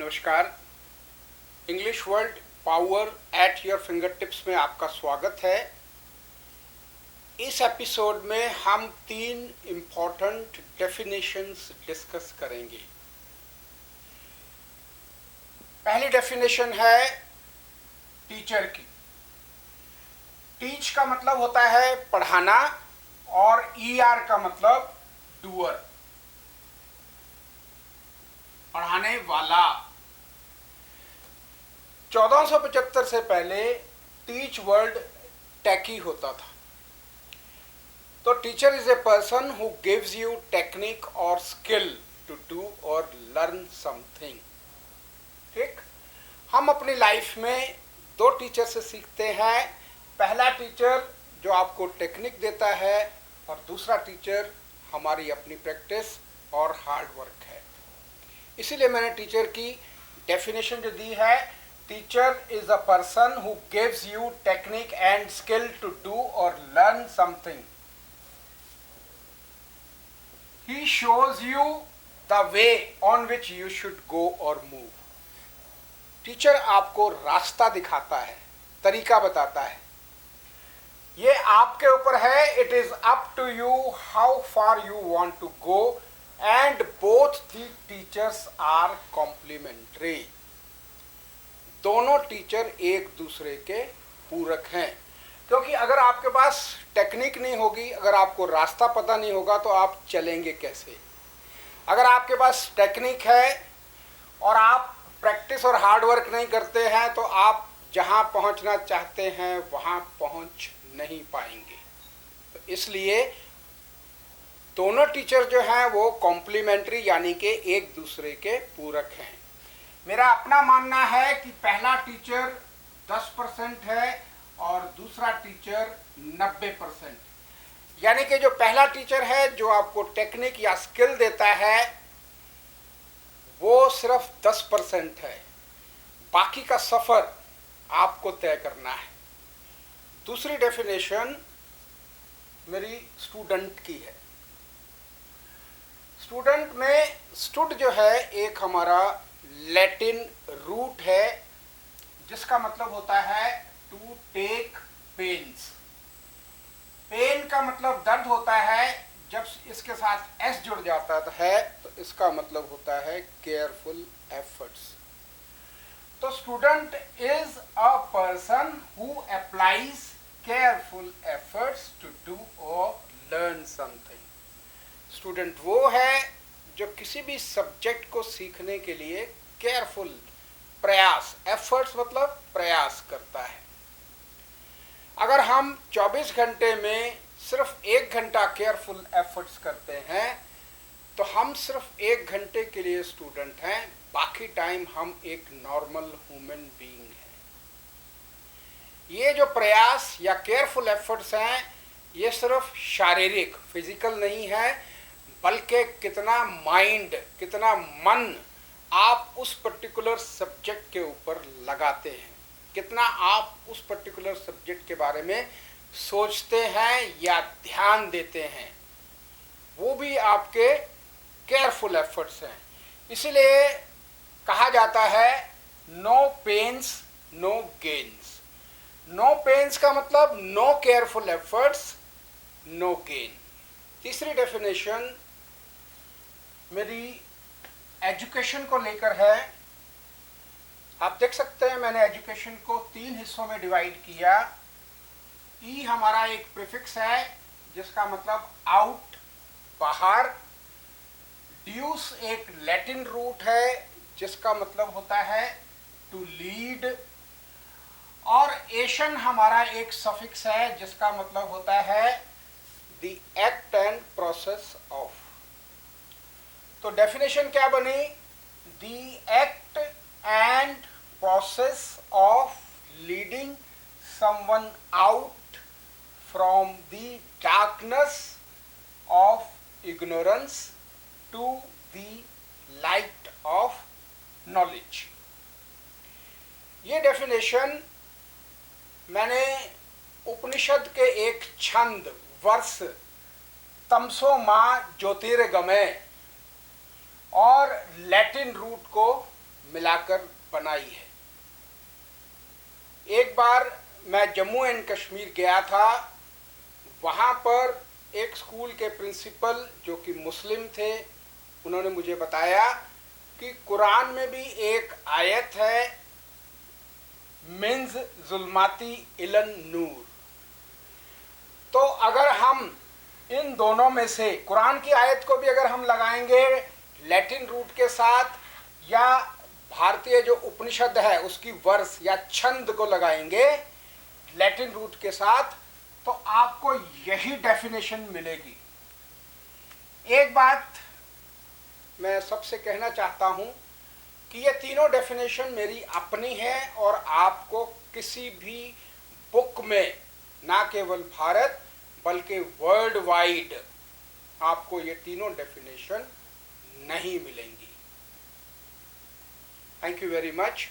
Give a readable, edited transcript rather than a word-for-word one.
नमस्कार। English world power at your finger tips में आपका स्वागत है। इस एपिसोड में हम 3 इम्पॉर्टेंट डेफिनेशंस डिस्कस करेंगे। पहली डेफिनेशन है टीचर की। टीच का मतलब होता है पढ़ाना और ईआर का मतलब डूअर, पढ़ाने वाला। 1475 से पहले टीच वर्ड टेकी होता था। तो teacher is a person who gives you technique और स्किल टू डू और लर्न समथिंग। ठीक, हम अपनी लाइफ में 2 टीचर से सीखते हैं। पहला टीचर जो आपको टेक्निक देता है और दूसरा टीचर हमारी अपनी प्रैक्टिस और हार्ड वर्क है। इसीलिए मैंने टीचर की डेफिनेशन जो दी है, teacher is a person who gives you technique and skill to do और learn something. He shows you the way on which you should go और मूव। टीचर आपको रास्ता दिखाता है, तरीका बताता है। ये आपके ऊपर है। It is up to you how far you want to go and both the teachers are complementary. दोनों टीचर एक दूसरे के पूरक हैं, क्योंकि अगर आपके पास टेक्निक नहीं होगी, अगर आपको रास्ता पता नहीं होगा तो आप चलेंगे कैसे। अगर आपके पास टेक्निक है और आप प्रैक्टिस और हार्ड वर्क नहीं करते हैं तो आप जहां पहुंचना चाहते हैं वहां पहुंच नहीं पाएंगे। तो इसलिए दोनों टीचर जो हैं वो कॉम्प्लीमेंट्री यानी कि एक दूसरे के पूरक हैं। मेरा अपना मानना है कि पहला टीचर 10% है और दूसरा टीचर 90%। यानी कि जो पहला टीचर है जो आपको टेक्निक या स्किल देता है वो सिर्फ 10% है, बाकी का सफ़र आपको तय करना है। दूसरी डेफिनेशन मेरी स्टूडेंट की है। स्टूडेंट में स्टूड जो है एक हमारा लैटिन रूट है जिसका मतलब होता है टू टेक पेन्स। पेन का मतलब दर्द होता है। जब इसके साथ एस जुड़ जाता है तो इसका मतलब होता है केयरफुल एफर्ट्स। तो student is a person who applies careful efforts to do और लर्न समथिंग। स्टूडेंट वो है जो किसी भी सब्जेक्ट को सीखने के लिए केयरफुल प्रयास, एफर्ट्स मतलब प्रयास करता है। अगर हम 24 घंटे में सिर्फ 1 घंटा केयरफुल एफर्ट्स करते हैं तो हम सिर्फ 1 घंटे के लिए स्टूडेंट हैं, बाकी टाइम हम एक नॉर्मल ह्यूमन बीइंग हैं। ये जो प्रयास या केयरफुल एफर्ट्स हैं ये सिर्फ शारीरिक फिजिकल नहीं है, बल्कि कितना माइंड, कितना मन आप उस पर्टिकुलर सब्जेक्ट के ऊपर लगाते हैं, कितना आप उस पर्टिकुलर सब्जेक्ट के बारे में सोचते हैं या ध्यान देते हैं, वो भी आपके केयरफुल एफर्ट्स हैं। इसलिए कहा जाता है no pains no gains. No pains का मतलब no careful efforts no gain. तीसरी डेफिनेशन मेरी एजुकेशन को लेकर है। आप देख सकते हैं मैंने एजुकेशन को 3 हिस्सों में डिवाइड किया। ई हमारा एक प्रीफिक्स है जिसका मतलब आउट, बाहर। ड्यूस एक लैटिन रूट है जिसका मतलब होता है टू लीड। और एशन हमारा एक सफिक्स है जिसका मतलब होता है the act and process of. तो डेफिनेशन क्या बनी? The act and process of leading someone out from the darkness of ignorance to the light of knowledge. ये डेफिनेशन मैंने उपनिषद के एक छंद वर्ष तमसो मां ज्योतिर्गमय और लैटिन रूट को मिलाकर बनाई है। एक बार मैं जम्मू एंड कश्मीर गया था, वहाँ पर एक स्कूल के प्रिंसिपल जो कि मुस्लिम थे, उन्होंने मुझे बताया कि कुरान में भी एक आयत है, मिन्स जुल्माती इलन नूर। तो अगर हम इन दोनों में से कुरान की आयत को भी अगर हम लगाएंगे लैटिन रूट के साथ, या भारतीय जो उपनिषद है उसकी वर्ष या छंद को लगाएंगे लैटिन रूट के साथ, तो आपको यही डेफिनेशन मिलेगी। एक बात मैं सबसे कहना चाहता हूं कि ये तीनों डेफिनेशन मेरी अपनी है, और आपको किसी भी बुक में, ना केवल भारत बल्कि वर्ल्ड वाइड, आपको ये तीनों डेफिनेशन नहीं मिलेंगी। Thank you very much.